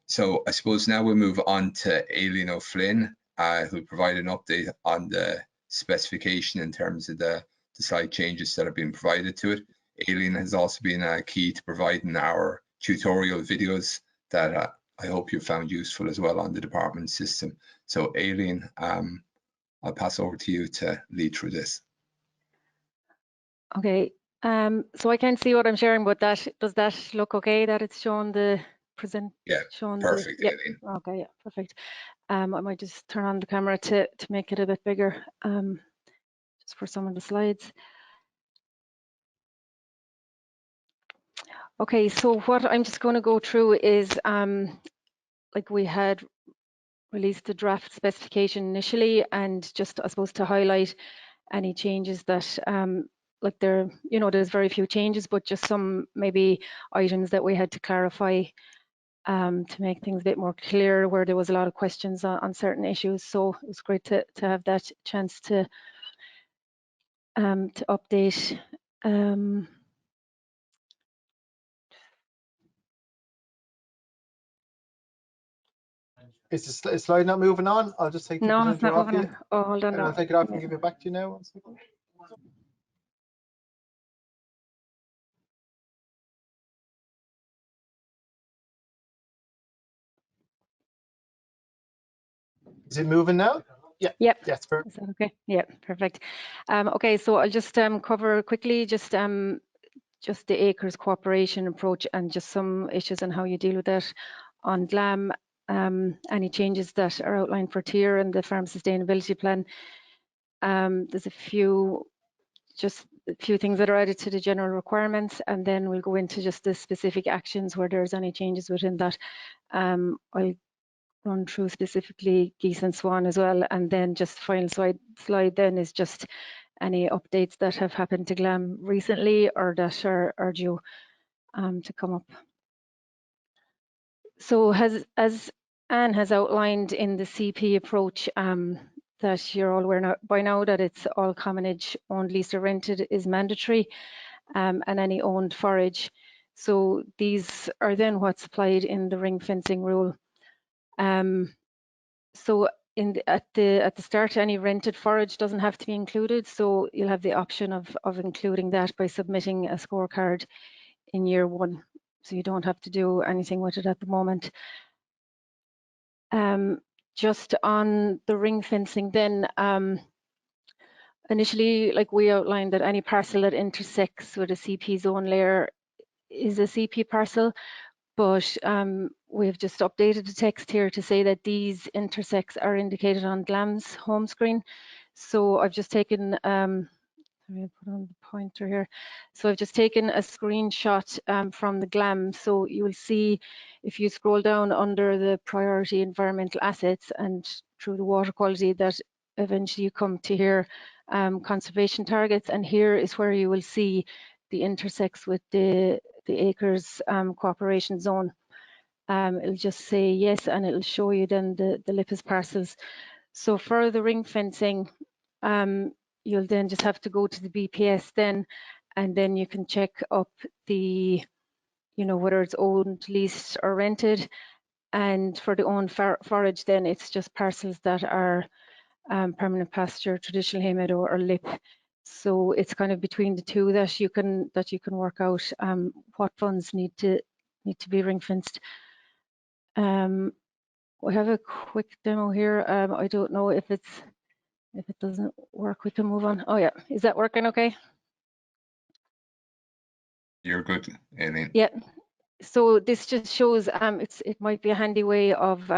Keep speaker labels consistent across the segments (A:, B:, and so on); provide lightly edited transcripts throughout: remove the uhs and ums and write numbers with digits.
A: So I suppose now we'll move on to Aileen O'Flynn, who'll provide an update on the specification in terms of the slight changes that have been provided to it. Aileen has also been key to providing our tutorial videos that I hope you found useful as well on the department system. So Aileen, I'll pass over to you to lead through this.
B: Okay, so I can't see what I'm sharing, but does that look okay that it's showing the present?
A: Yeah, perfect, Aileen.
B: Okay, yeah, perfect. I might just turn on the camera to make it a bit bigger, just for some of the slides. Okay, so what I'm just going to go through is, like we had released the draft specification initially, and just I suppose to highlight any changes that like there's very few changes, but just some maybe items that we had to clarify to make things a bit more clear where there was a lot of questions on certain issues. So it was great to have that chance to update.
C: Is the slide not moving on? I'll just take the presenter off you.
B: Oh, hold on.
C: And I'll take it off and give it back to you now. 1 second. Is it moving now? Yeah.
B: Yep.
C: Yes, perfect.
B: Is that okay? Yeah, perfect. Okay, so I'll just cover quickly just the acres cooperation approach and just some issues and how you deal with that on Glam. Any changes that are outlined for tier and the farm sustainability plan. There's a few things that are added to the general requirements, and then we'll go into just the specific actions where there's any changes within that. I'll run through specifically Geese and Swan as well, and then just the final slide then is just any updates that have happened to Glam recently or that are due to come up. So as Anne has outlined in the CP approach, that you're all aware by now that it's all commonage owned, leased or rented is mandatory, and any owned forage. So these are then what's applied in the ring fencing rule. So at the start, any rented forage doesn't have to be included. So you'll have the option of including that by submitting a scorecard in year 1. So you don't have to do anything with it at the moment. Just on the ring fencing then, initially, like we outlined that any parcel that intersects with a CP zone layer is a CP parcel, but we've just updated the text here to say that these intersects are indicated on Glam's home screen. So I've just taken, let me put on the pointer here. So I've just taken a screenshot from the Glam. So you will see if you scroll down under the priority environmental assets and through the water quality that eventually you come to here, conservation targets, and here is where you will see the intersects with the acres cooperation zone. It'll just say yes, and it'll show you then the LIPIS parcels. So for the ring fencing, you'll then just have to go to the BPS then, and then you can check up the, whether it's owned, leased or rented. And for the owned forage, then it's just parcels that are permanent pasture, traditional hay meadow or LIP. So it's kind of between the two that you can work out what funds need to be ring fenced. We have a quick demo here. I don't know if it doesn't work, we can move on. Oh yeah, is that working okay?
A: You're good, Aileen.
B: Yeah. So this just shows it might be a handy way of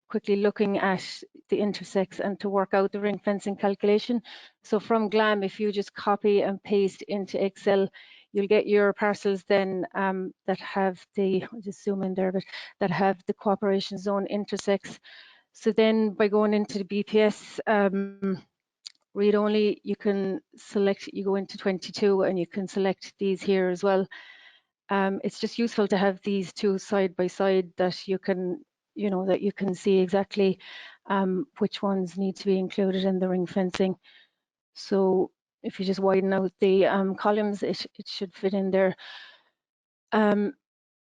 B: quickly looking at the intersects and to work out the ring fencing calculation. So from Glam, if you just copy and paste into Excel, you'll get your parcels then that have I'll just zoom in there, but that have the cooperation zone intersects. So then by going into the BPS read only, you can select, you go into 22 and you can select these here as well. It's just useful to have these two side by side that you can that you can see exactly which ones need to be included in the ring fencing. So if you just widen out the columns, it should fit in there.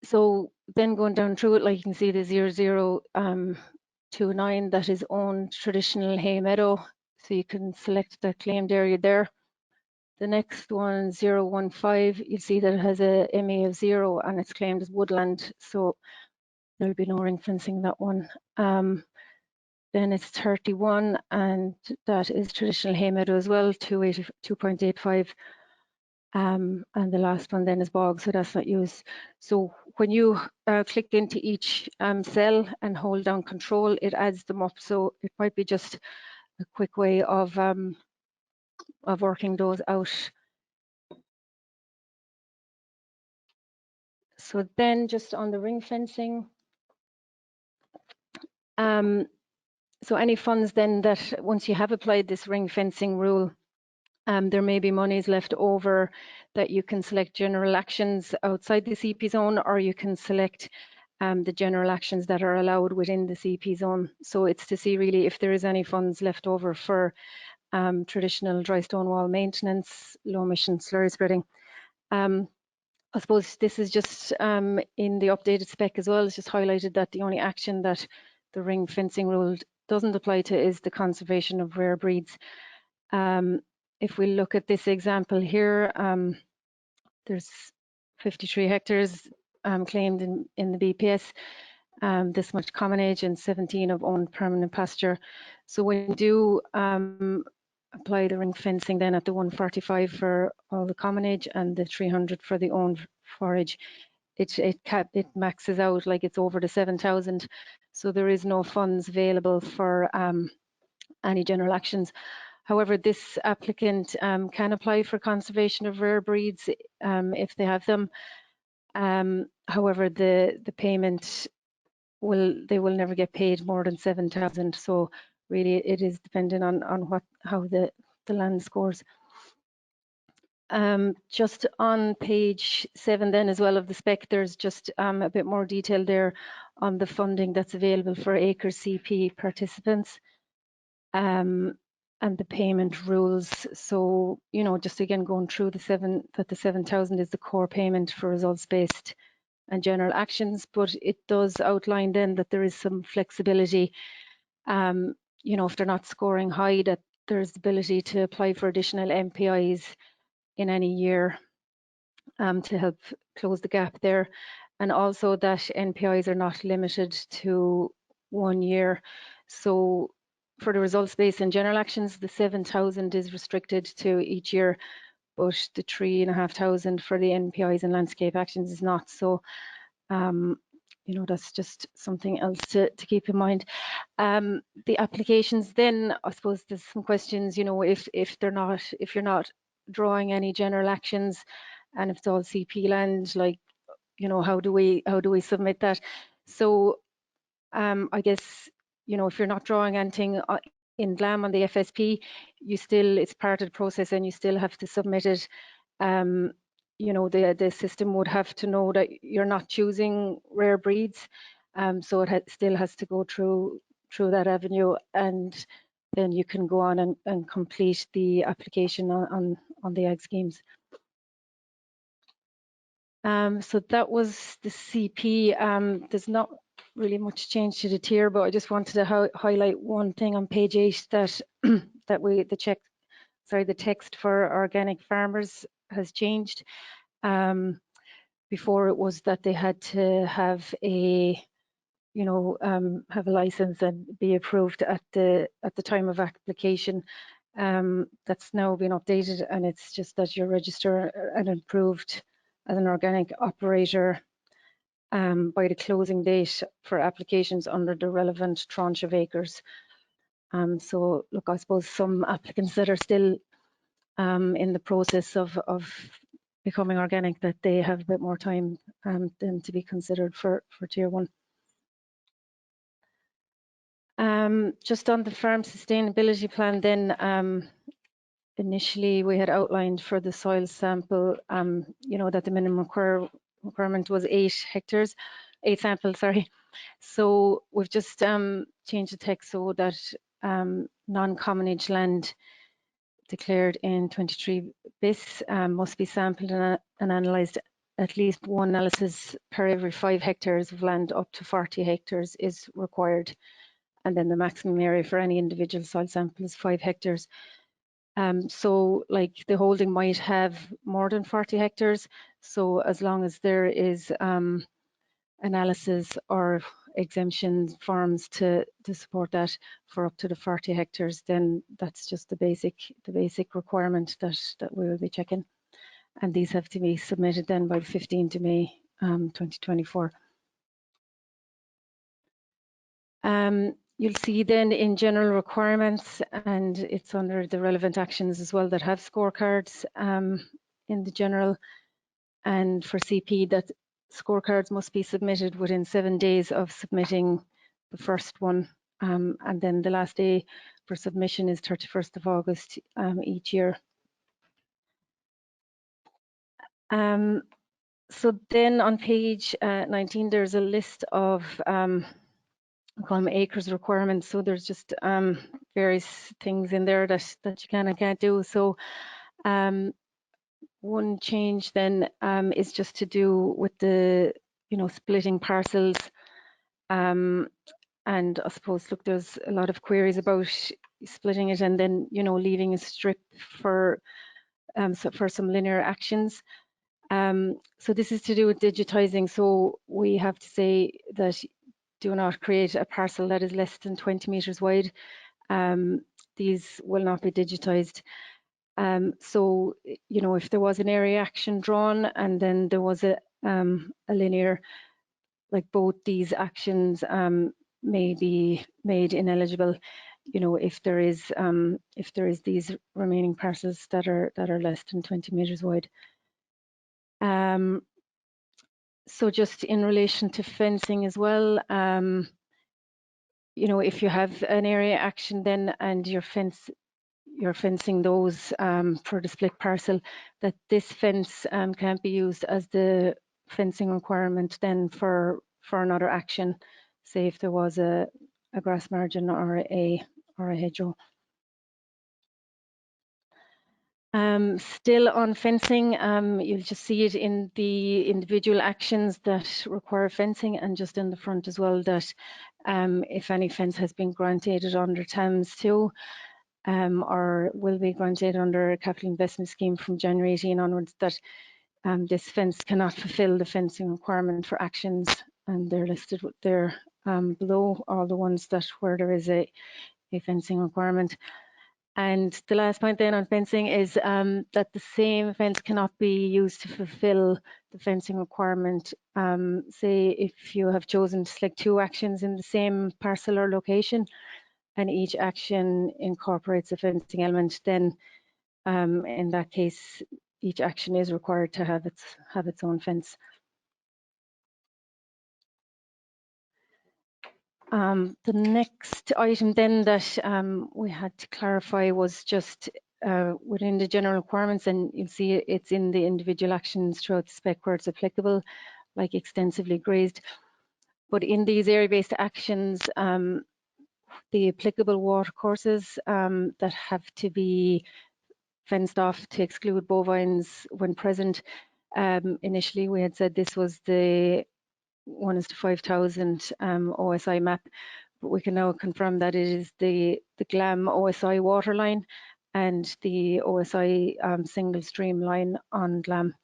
B: So then going down through it, like you can see the 0029 that is owned traditional hay meadow. So you can select the claimed area there. The next one, 015, you'll see that it has a MA of 0 and it's claimed as woodland. So there'll be no ring fencing that one. Then it's 31 and that is traditional hay meadow as well, 2.85. And the last one then is bog, so that's not used. So when you click into each cell and hold down control, it adds them up. So it might be just a quick way of working those out. So then just on the ring fencing, so any funds then that once you have applied this ring fencing rule, there may be monies left over that you can select general actions outside the CP zone, or you can select the general actions that are allowed within the CP zone. So it's to see really if there is any funds left over for traditional dry stone wall maintenance, low emission slurry spreading. I suppose this is just in the updated spec as well. It's just highlighted that the only action that the ring fencing rule doesn't apply to is the conservation of rare breeds. If we look at this example here, there's 53 hectares claimed in the BPS, this much commonage and 17 of owned permanent pasture. So when you do apply the ring fencing then at the 145 for all the commonage and the 300 for the owned forage, it maxes out, like it's over the 7,000. So there is no funds available for any general actions. However, this applicant can apply for conservation of rare breeds if they have them. However, the payment they will never get paid more than 7,000. So really, it is dependent on how the land scores. Just on page 7 then as well of the spec, there's just a bit more detail there on the funding that's available for acre CP participants. And the payment rules. So, you know, just again going through the 7,000 is the core payment for results-based and general actions, but it does outline then that there is some flexibility. You know, if they're not scoring high, that there's the ability to apply for additional MPIs in any year to help close the gap there. And also that NPIs are not limited to 1 year. So for the results-based and general actions, the 7,000 is restricted to each year, but the 3,500 for the NPIs and landscape actions is not. So, you know, that's just something else to keep in mind. The applications then, I suppose there's some questions, you know, if you're not drawing any general actions and if it's all CP land, like, you know, how do we submit that? So I guess, you know, if you're not drawing anything in Glam on the FSP, it's part of the process and you still have to submit it. You know, the system would have to know that you're not choosing rare breeds. So it still has to go through that avenue, and then you can go on and complete the application on the ag schemes. So that was the CP. There's not really much change to the tier, but I just wanted to highlight one thing on page 8 that the text for organic farmers has changed. Before it was that they had to have a license and be approved at the time of application. That's now been updated, and it's just that you're registered and approved as an organic operator by the closing date for applications under the relevant tranche of acres. So look, I suppose some applicants that are still in the process of becoming organic, that they have a bit more time than to be considered for tier 1. Just on the farm sustainability plan then, initially we had outlined for the soil sample, you know, that the minimum requirement was 8 samples, sorry. So we've just changed the text so that non-commonage land declared in 23 bis must be sampled and analysed at least one analysis per every 5 hectares of land up to 40 hectares is required. And then the maximum area for any individual soil sample is 5 hectares. So like the holding might have more than 40 hectares. So as long as there is analysis or exemption forms to support that for up to the 40 hectares, then that's just the basic requirement that we will be checking. And these have to be submitted then by the 15th of May 2024. You'll see then in general requirements, and it's under the relevant actions as well, that have scorecards in the general, and for CP that scorecards must be submitted within 7 days of submitting the first one, and then the last day for submission is 31st of August each year. So then on page 19 there's a list of we call them acres requirements. So there's just various things in there that you can and can't do. So one change then is just to do with the splitting parcels, and I suppose look, there's a lot of queries about splitting it and then leaving a strip for some linear actions. So this is to do with digitizing. So we have to say that do not create a parcel that is less than 20 meters wide. These will not be digitized. So, if there was an area action drawn and then there was a linear, like both these actions may be made ineligible, if there is these remaining parcels that are less than 20 meters wide. So just in relation to fencing as well, if you have an area action then and you're fencing those for the split parcel, that this fence can't be used as the fencing requirement then for another action, say if there was a grass margin or a hedgerow. Still on fencing, you'll just see it in the individual actions that require fencing, and just in the front as well, that if any fence has been granted under TAMS 2 or will be granted under a capital investment scheme from January 18 onwards, that this fence cannot fulfil the fencing requirement for actions, and they're listed there below, all the ones that where there is a fencing requirement. And the last point then on fencing is that the same fence cannot be used to fulfill the fencing requirement. Say if you have chosen to select 2 actions in the same parcel or location, and each action incorporates a fencing element, then in that case, each action is required to have its own fence. The next item then that we had to clarify was just within the general requirements, and you'll see it's in the individual actions throughout the spec where it's applicable, like extensively grazed. But in these area-based actions, the applicable water courses that have to be fenced off to exclude bovines when present. Initially, we had said this was the 1:5,000 OSI map, but we can now confirm that it is the Glam OSI water line and the OSI single stream line on Glam.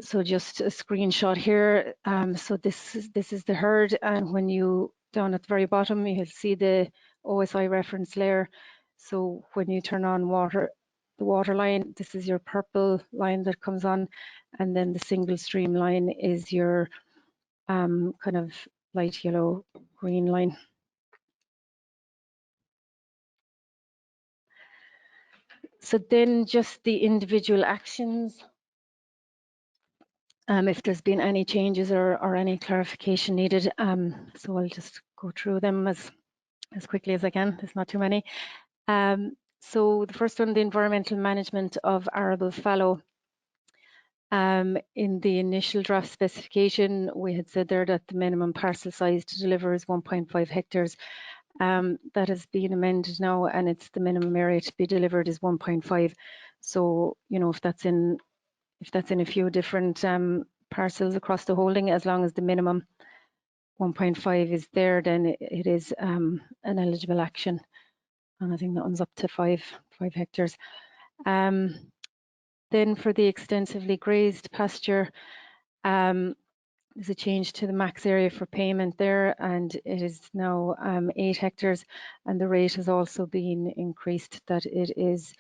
B: So just a screenshot here. So this is the herd, and when you down at the very bottom, you'll see the OSI reference layer. So when you turn on the water line, this is your purple line that comes on, and then the single stream line is your kind of light yellow green line. So then just the individual actions. If there's been any changes or any clarification needed, so I'll just go through them as quickly as I can. There's not too many. So the first one, the environmental management of arable fallow. In the initial draft specification, we had said there that the minimum parcel size to deliver is 1.5 hectares. That has been amended now, and it's the minimum area to be delivered is 1.5. So, if if that's in a few different parcels across the holding, as long as the minimum 1.5 is there, then it is an eligible action. And I think that one's up to 5 hectares. Then for the extensively grazed pasture, there's a change to the max area for payment there, and it is now 8 hectares, and the rate has also been increased, that it is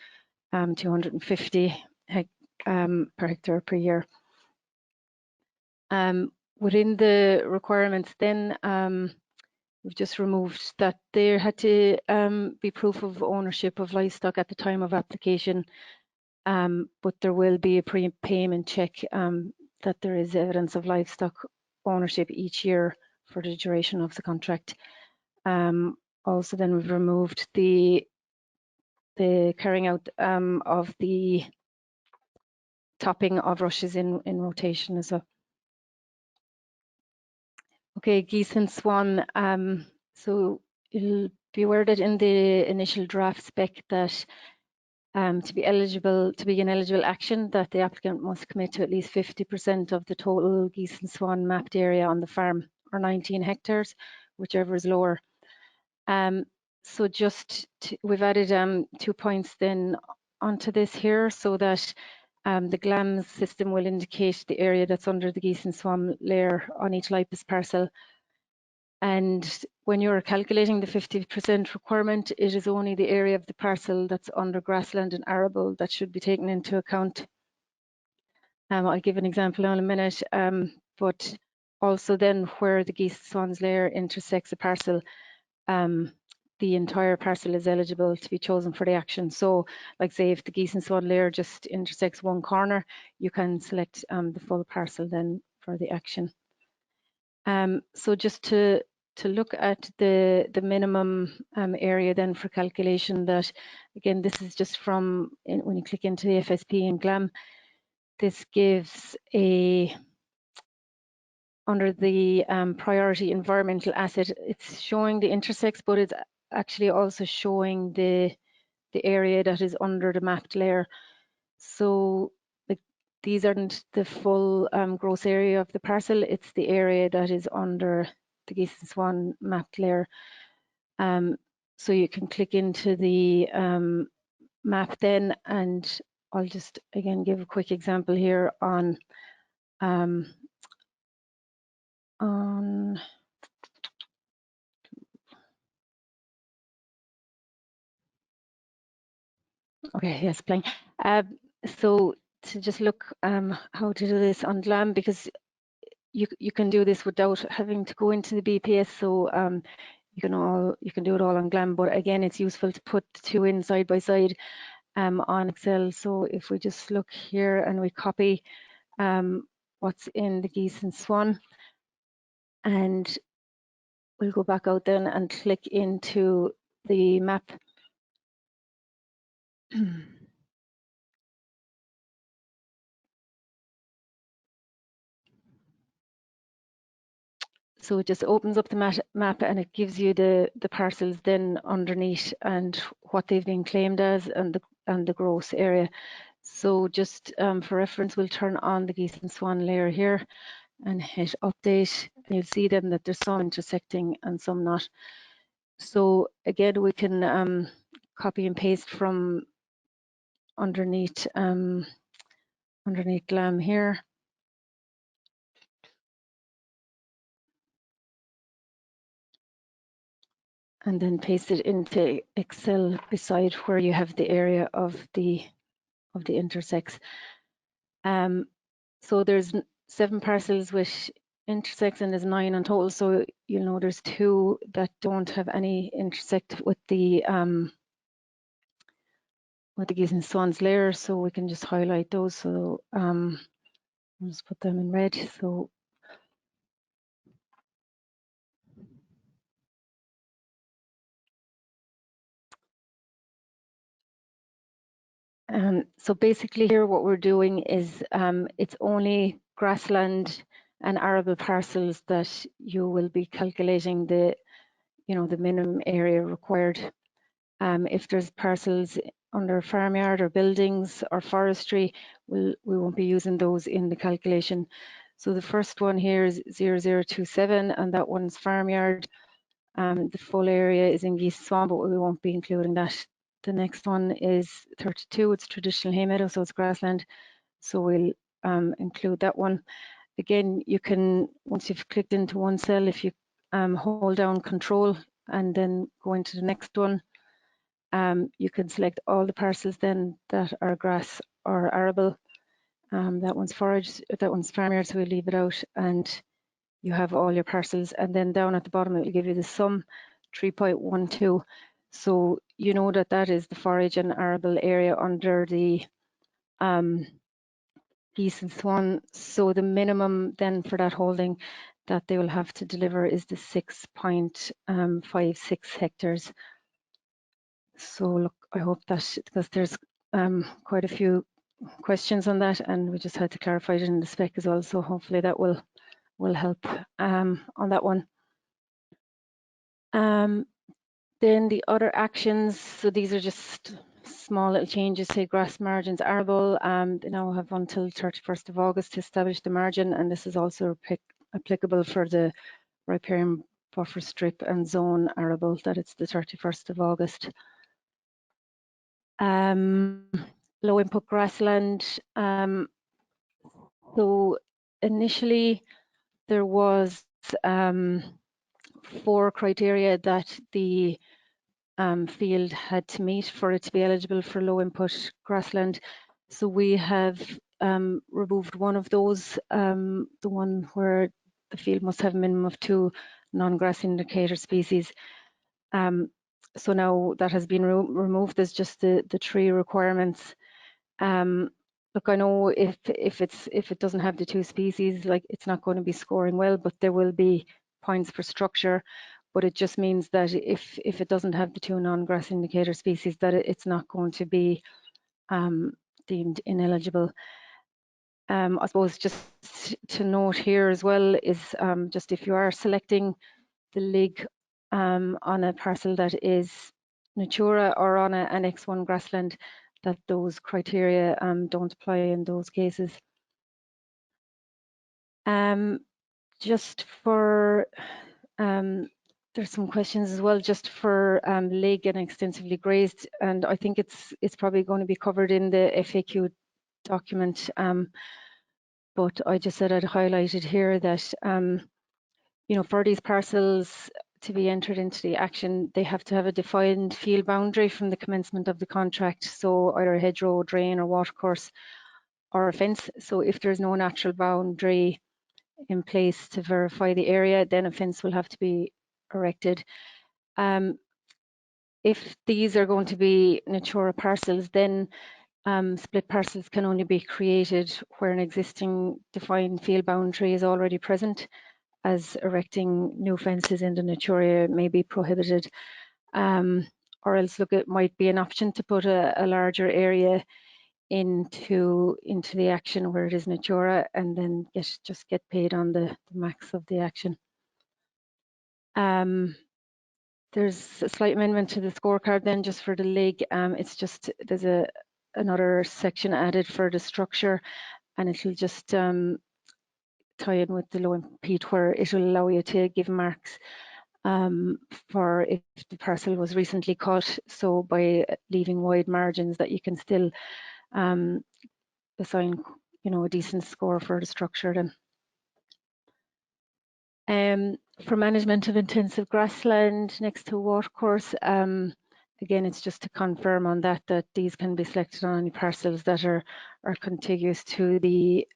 B: 250 per hectare per year. Within the requirements then, we've just removed that there had to be proof of ownership of livestock at the time of application, but there will be a prepayment check that there is evidence of livestock ownership each year for the duration of the contract. Also then we've removed the carrying out of the topping of rushes in rotation as well. Okay, Geese and Swan. So you'll be aware that in the initial draft spec that to be an eligible action, that the applicant must commit to at least 50% of the total Geese and Swan mapped area on the farm, or 19 hectares, whichever is lower. So we've added 2 points then onto this here, so that the Glam system will indicate the area that's under the Geese and Swan layer on each LIPIS parcel. And when you're calculating the 50% requirement, it is only the area of the parcel that's under grassland and arable that should be taken into account. I'll give an example in a minute, but also then where the Geese and Swans layer intersects a parcel, the entire parcel is eligible to be chosen for the action. So like say if the Geese and Swan layer just intersects one corner, you can select the full parcel then for the action. So just to look at the minimum area then for calculation, that again, this is just from when you click into the FSP and Glam, this gives under the priority environmental asset, it's showing the intersects, but it's actually also showing the area that is under the mapped layer. So these aren't the full gross area of the parcel, it's the area that is under the Geese and Swan mapped layer. So you can click into the map then, and I'll just again give a quick example here on okay, yes, playing. So to just look how to do this on Glam, because you can do this without having to go into the BPS. So you can do it all on Glam, but again, it's useful to put the two in side by side on Excel. So if we just look here and we copy what's in the Geese and Swan, and we'll go back out then and click into the map. So it just opens up the map and it gives you the parcels then underneath and what they've been claimed as and the gross area. So just for reference, we'll turn on the Geese and Swan layer here and hit update, and you'll see then that there's some intersecting and some not. So again, we can copy and paste from underneath Glam here. And then paste it into Excel beside where you have the area of the intersects. So there's 7 parcels with intersects and there's 9 in total. So you'll know there's 2 that don't have any intersect with the Geese and Swans layer. So we can just highlight those. So I'll just put them in red. So so basically here what we're doing is it's only grassland and arable parcels that you will be calculating the minimum area required. If there's parcels under farmyard or buildings or forestry, we won't be using those in the calculation. So the first one here is 0027, and that one's farmyard. The full area is in Geese and Swan, but we won't be including that. The next one is 32, it's traditional hay meadow, so it's grassland. So we'll include that one. Again, you can, once you've clicked into one cell, if you hold down Control and then go into the next one, you can select all the parcels then that are grass or arable. That one's forage, that one's farmyard, so we'll leave it out, and you have all your parcels. And then down at the bottom, it will give you the sum, 3.12. So you know that that is the forage and arable area under the Geese and Swan. So the minimum then for that holding that they will have to deliver is the 6.56 hectares. So look, I hope that, because there's quite a few questions on that, and we just had to clarify it in the spec as well. So hopefully that will help on that one. Then the other actions, so these are just small little changes, say grass margins arable. They now have until 31st of August to establish the margin, and this is also applicable for the riparian buffer strip and zone arable, that it's the 31st of August. Low input grassland. So initially there was 4 criteria that the field had to meet for it to be eligible for low input grassland. So we have removed one of those, the one where the field must have a minimum of 2 non-grass indicator species. So now that has been removed. There's just the 3 requirements. Look, I know if it doesn't have the 2 species, like, it's not going to be scoring well, but there will be points for structure. But it just means that if it doesn't have the 2 non-grass indicator species, that it's not going to be deemed ineligible. I suppose just to note here as well is just if you are selecting the LIG on a parcel that is Natura or on an Annex 1 grassland, that those criteria don't apply in those cases. Just for there's some questions as well, just for LIG and extensively grazed, and I think it's probably going to be covered in the FAQ document. But I just said I'd highlight it here that you know, for these parcels to be entered into the action, they have to have a defined field boundary from the commencement of the contract. So either a hedgerow, drain, or watercourse, or a fence. So if there's no natural boundary in place to verify the area, then a fence will have to be erected. If these are going to be Natura parcels, then split parcels can only be created where an existing defined field boundary is already present, as erecting new fences in the Natura may be prohibited. Or else, look, it might be an option to put a larger area into the action where it is Natura, and then just get paid on the max of the action. There's a slight amendment to the scorecard then, just for the LIG. It's just, there's another section added for the structure, and it'll just tie in with the low impede, where it will allow you to give marks for if the parcel was recently cut. So by leaving wide margins, that you can still assign, you know, a decent score for the structure then. For management of intensive grassland next to a watercourse, again, it's just to confirm on that these can be selected on any parcels that are contiguous to the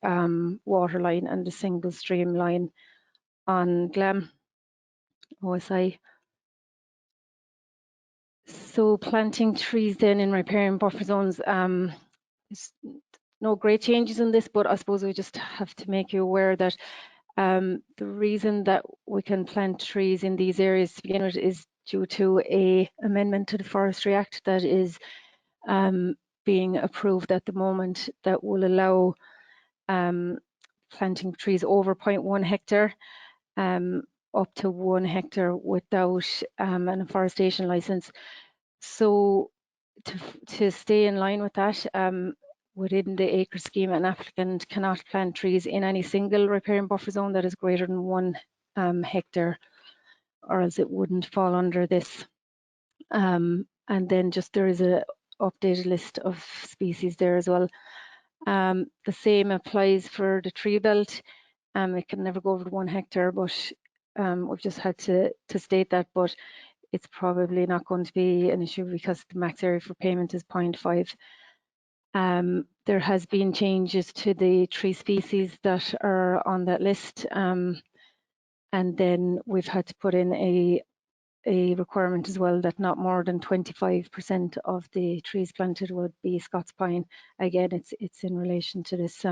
B: water line and the single stream line on Glam OSI. So planting trees then in riparian buffer zones, no great changes in this, but I suppose we just have to make you aware that the reason that we can plant trees in these areas to begin with is due to an amendment to the Forestry Act that is being approved at the moment, that will allow planting trees over 0.1 hectare up to 1 hectare without an afforestation license. So to stay in line with that, within the acre scheme, an applicant cannot plant trees in any single riparian buffer zone that is greater than 1 hectare, or else it wouldn't fall under this. And then just there is a updated list of species there as well. The same applies for the tree belt. It can never go over 1 hectare, but we've just had to state that, but it's probably not going to be an issue because the max area for payment is 0.5. There has been changes to the tree species that are on that list, and then we've had to put in a requirement as well that not more than 25% of the trees planted would be Scots pine. Again, it's in relation to this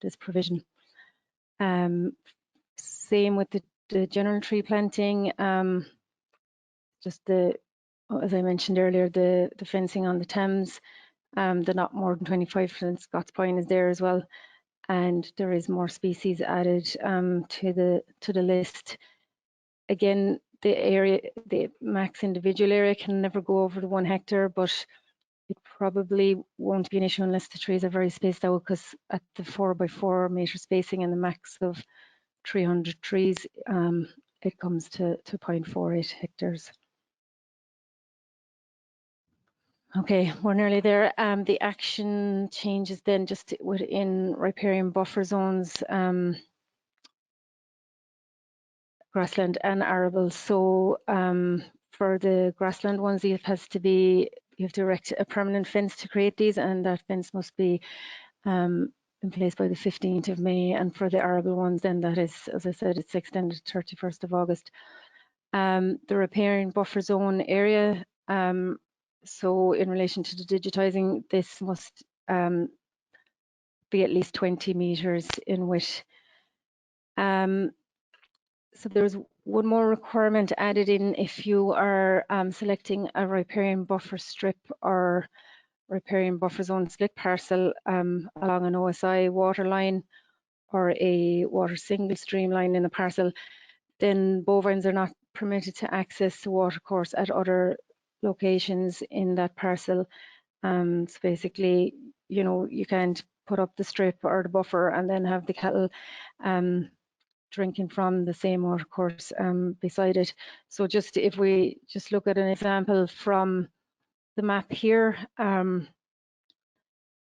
B: this provision. Same with the general tree planting. Just as I mentioned earlier, the fencing on the Thames, the not more than 25% Scots pine is there as well, and there is more species added to the list. Again, the max individual area can never go over the 1 hectare, but it probably won't be an issue unless the trees are very spaced out, because at the 4x4 metre spacing and the max of 300 trees, it comes to 0.48 hectares. Okay, we're nearly there. The action changes then just within riparian buffer zones, grassland and arable. So for the grassland ones, you have to erect a permanent fence to create these, and that fence must be in place by the 15th of May. And for the arable ones, then that is, as I said, it's extended to 31st of August. The riparian buffer zone area, so in relation to the digitising, this must be at least 20 metres in width. So there's one more requirement added in if you are selecting a riparian buffer strip or riparian buffer zone split parcel along an OSI water line or a water single stream line in a parcel, then bovines are not permitted to access the watercourse at other locations in that parcel. So basically, you know, you can't put up the strip or the buffer and then have the cattle drinking from the same watercourse beside it. So just if we just look at an example from the map here,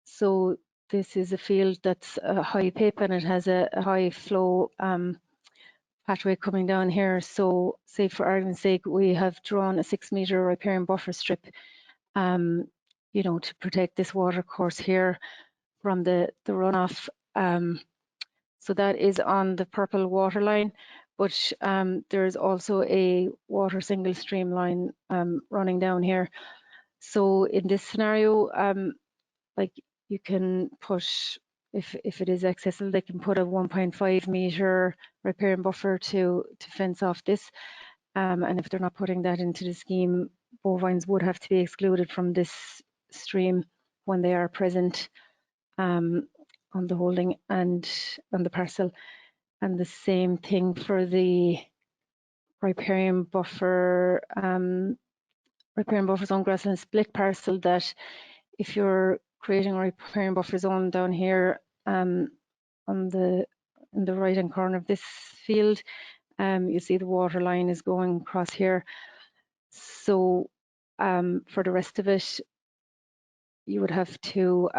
B: so this is a field that's a high pip and it has a high flow pathway coming down here. So say for argument's sake, we have drawn a 6 metre riparian buffer strip, you know, to protect this water course here from the runoff. So that is on the purple water line, but there's also a water single stream line running down here. So in this scenario, like you can put, if it is accessible, they can put a 1.5 metre riparian buffer to fence off this. And if they're not putting that into the scheme, bovines would have to be excluded from this stream when they are present on the holding and on the parcel. And the same thing for the riparian buffer zone grassland split parcel, that if you're creating a riparian buffer zone down here in the right hand corner of this field, you see the water line is going across here. So for the rest of it, you would have to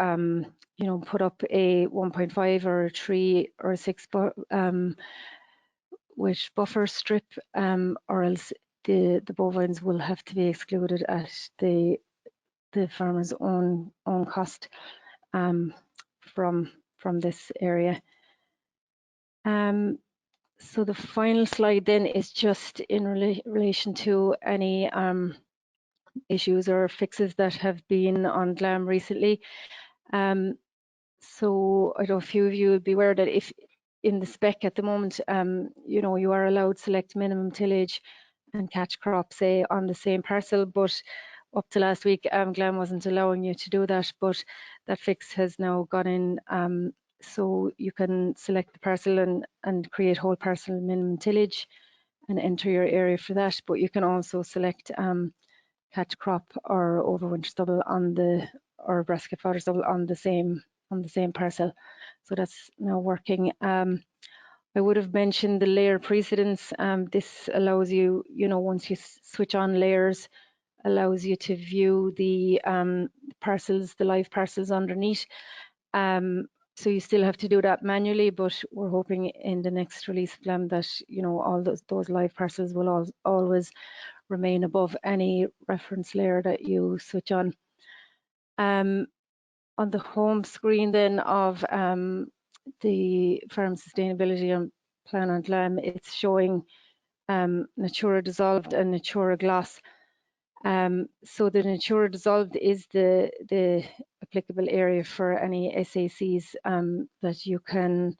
B: you know, put up a 1.5 or a 3 or a 6 with buffer strip, or else the bovines will have to be excluded at the farmer's own cost from this area. So the final slide then is just in relation to any issues or fixes that have been on Glam recently. So I know a few of you would be aware that if in the spec at the moment, you know, you are allowed to select minimum tillage and catch crop, say, on the same parcel, but up to last week, Glam wasn't allowing you to do that, but that fix has now gone in. So you can select the parcel and create whole parcel minimum tillage and enter your area for that, but you can also select catch crop or overwinter stubble on the or basket fodder stubble on the same parcel. So that's now working. I would have mentioned the layer precedence. This allows you, once you switch on layers, allows you to view the parcels, the live parcels underneath. So you still have to do that manually, but we're hoping in the next release of Glam that all those live parcels will always remain above any reference layer that you switch on. On the home screen then of the Farm Sustainability Plan on Glam, it's showing Natura Dissolved and Natura Gloss. So the Natura Dissolved is the applicable area for any SACs that you can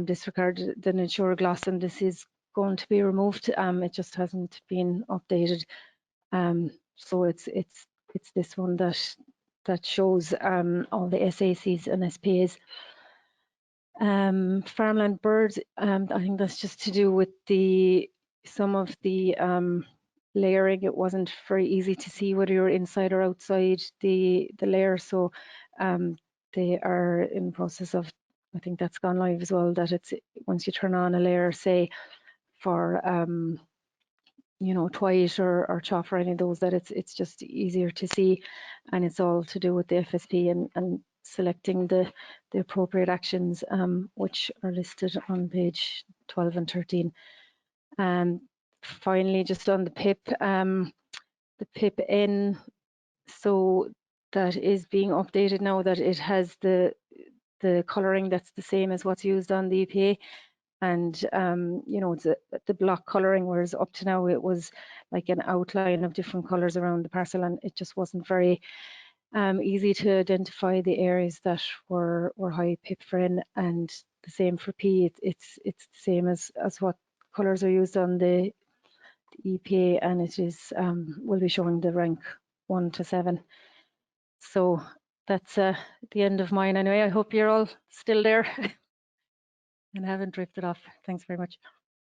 B: disregard the Natura Gloss, and this is going to be removed. It just hasn't been updated. So it's this one that shows all the SACs and SPAs. Farmland birds, I think that's just to do with some of the layering. It wasn't very easy to see whether you're inside or outside the layer, so they are in the process of, I think that's gone live as well, that it's once you turn on a layer, say for twite or chaff or any of those, that it's just easier to see, and it's all to do with the FSP and selecting the appropriate actions, which are listed on page 12 and 13. Finally, just on the PIP N, so that is being updated now, that it has the colouring that's the same as what's used on the EPA. And it's the block colouring, whereas up to now it was like an outline of different colours around the parcel, and it just wasn't very easy to identify the areas that were high PIP for N. And the same for P. It's the same as what colours are used on the EPA, and it is will be showing the rank 1 to 7. So that's the end of mine anyway. I hope you're all still there and haven't drifted off. Thanks very much.